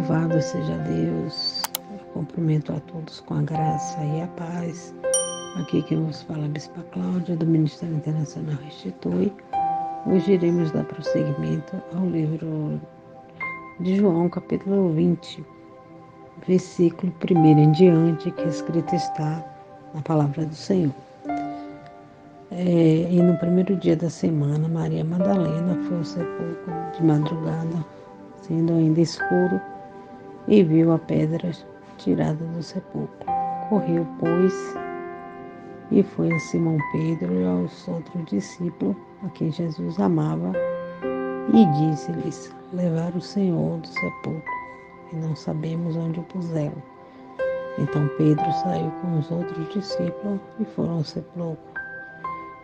Louvado seja Deus. Eu cumprimento a todos com a graça e a paz. Aqui quem vos fala é a Bispa Cláudia, do Ministério Internacional Restitui. Hoje iremos dar prosseguimento ao livro de João, capítulo 20, versículo 1 em diante, que escrito está na palavra do Senhor. E no primeiro dia da semana, Maria Madalena foi ao sepulcro de madrugada, sendo ainda escuro, e viu a pedra tirada do sepulcro. Correu, pois, e foi a Simão Pedro e aos outros discípulos, a quem Jesus amava, e disse-lhes: levaram o Senhor do sepulcro, e não sabemos onde o puseram. Então Pedro saiu com os outros discípulos e foram ao sepulcro.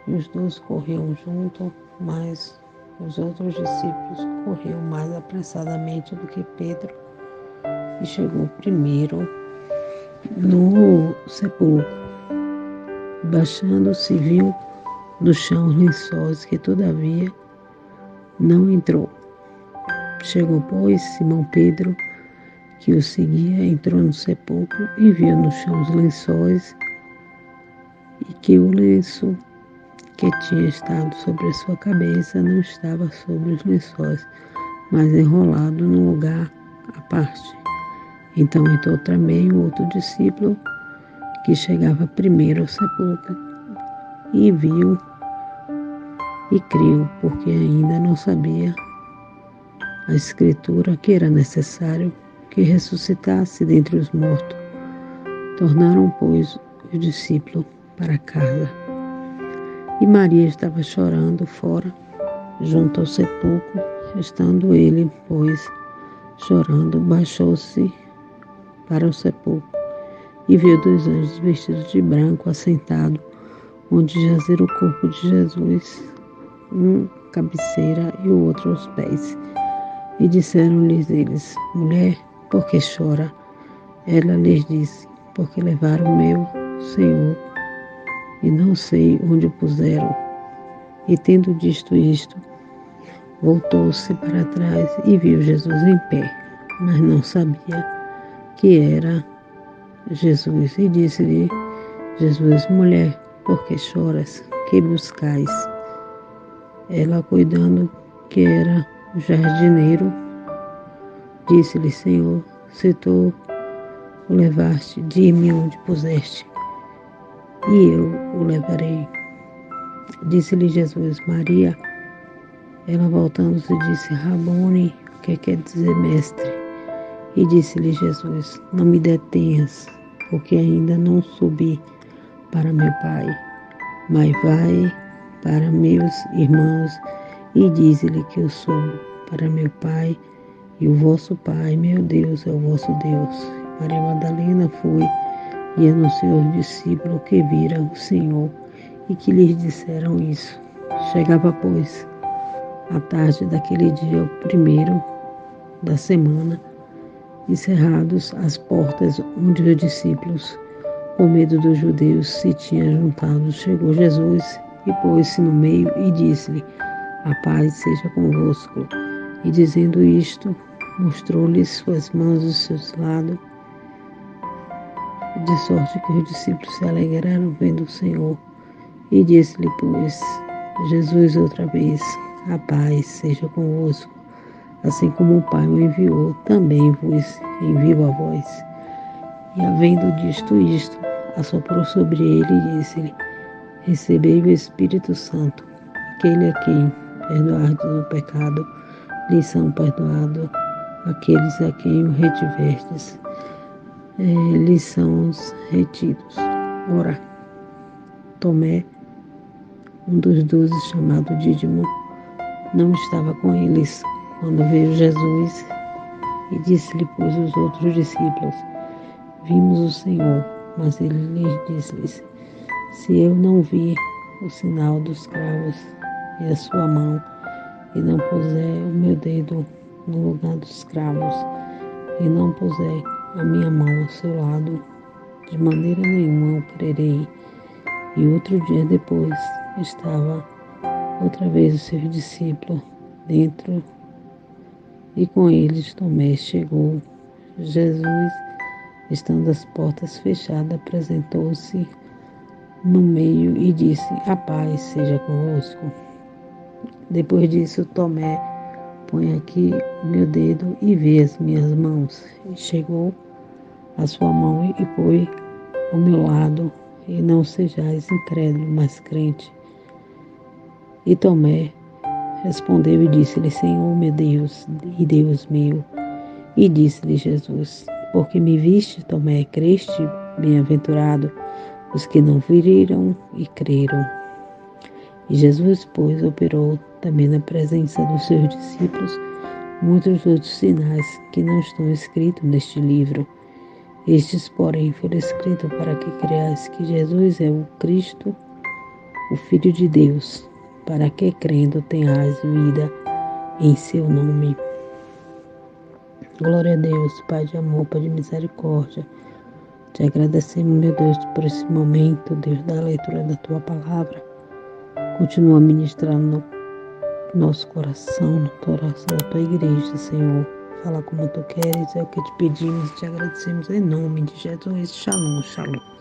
E os dois corriam junto, mas os outros discípulos corriam mais apressadamente do que Pedro, e chegou primeiro no sepulcro. Baixando-se, viu no chão os lençóis, que todavia não entrou. Chegou, pois, Simão Pedro, que o seguia, entrou no sepulcro e viu no chão os lençóis, e que o lenço que tinha estado sobre a sua cabeça não estava sobre os lençóis, mas enrolado num lugar à parte. Então entrou também o outro discípulo, que chegava primeiro ao sepulcro, e viu e creu, porque ainda não sabia a Escritura que era necessário que ressuscitasse dentre os mortos. Tornaram, pois, os discípulos para casa. E Maria estava chorando fora, junto ao sepulcro. Estando ele, pois, chorando, baixou-se para o sepulcro e viu dois anjos vestidos de branco assentados, onde jazera o corpo de Jesus, um à cabeceira e o outro aos pés. E disseram-lhes eles: mulher, por que chora? Ela lhes disse: porque levaram meu Senhor, e não sei onde o puseram. E tendo dito isto, voltou-se para trás e viu Jesus em pé, mas não sabia que era Jesus. E disse-lhe Jesus: mulher, por que choras? Que buscais? Ela, cuidando que era o jardineiro, disse-lhe: Senhor, se tu o levaste, dize-me onde puseste, e eu o levarei. Disse-lhe Jesus: Maria. Ela, voltando-se, disse: Rabone, que quer dizer mestre? E disse-lhe Jesus: não me detenhas, porque ainda não subi para meu Pai, mas vai para meus irmãos e dize-lhe que eu subo para meu Pai e o vosso Pai, meu Deus é o vosso Deus. Maria Madalena foi e anunciou aos discípulos que viram o Senhor e que lhes disseram isso. Chegava, pois, à tarde daquele dia, o primeiro da semana, encerrados as portas onde os discípulos, com medo dos judeus, se tinham juntado, chegou Jesus e pôs-se no meio e disse-lhe: a paz seja convosco. E dizendo isto, mostrou-lhes suas mãos e seus lados, de sorte que os discípulos se alegraram vendo o Senhor. E disse-lhe, pois, Jesus outra vez: a paz seja convosco. Assim como o Pai o enviou, também vos envio a vós. E havendo dito isto, assoprou sobre ele e disse-lhe: recebei o Espírito Santo. Aquele a quem perdoardes o pecado, lhes são perdoados. Aqueles a quem o retiverdes, lhes são retidos. Ora, Tomé, um dos 12, chamado Dídimo, não estava com eles quando veio Jesus, e disse-lhe, pois, os outros discípulos: vimos o Senhor. Mas ele lhes disse: se eu não vir o sinal dos cravos e a sua mão, e não puser o meu dedo no lugar dos cravos, e não puser a minha mão ao seu lado, de maneira nenhuma eu crerei. E outro dia depois estava outra vez os seus discípulos dentro, e com eles Tomé chegou Jesus, estando as portas fechadas, apresentou-se no meio e disse: A paz seja convosco. Depois disso, Tomé: Põe aqui o meu dedo e vê as minhas mãos. E chegou a sua mão e pôs ao meu lado, e não sejais incrédulo, mas crente. E Tomé respondeu e disse-lhe: Senhor meu Deus e Deus meu. E disse-lhe Jesus: Porque me viste, Tomé, creste? Bem-aventurado os que não viram e creram. E Jesus, pois, operou também na presença dos seus discípulos muitos outros sinais que não estão escritos neste livro. Estes, porém, foram escritos para que creais que Jesus é o Cristo, o Filho de Deus, para que, crendo, tenhais vida em seu nome. Glória a Deus, Pai de amor, Pai de misericórdia. Te agradecemos, meu Deus, por esse momento, Deus, da leitura da Tua Palavra. Continua ministrando no nosso coração, no coração da Tua igreja, Senhor. Fala como Tu queres, é o que te pedimos e te agradecemos em nome de Jesus. Shalom, shalom.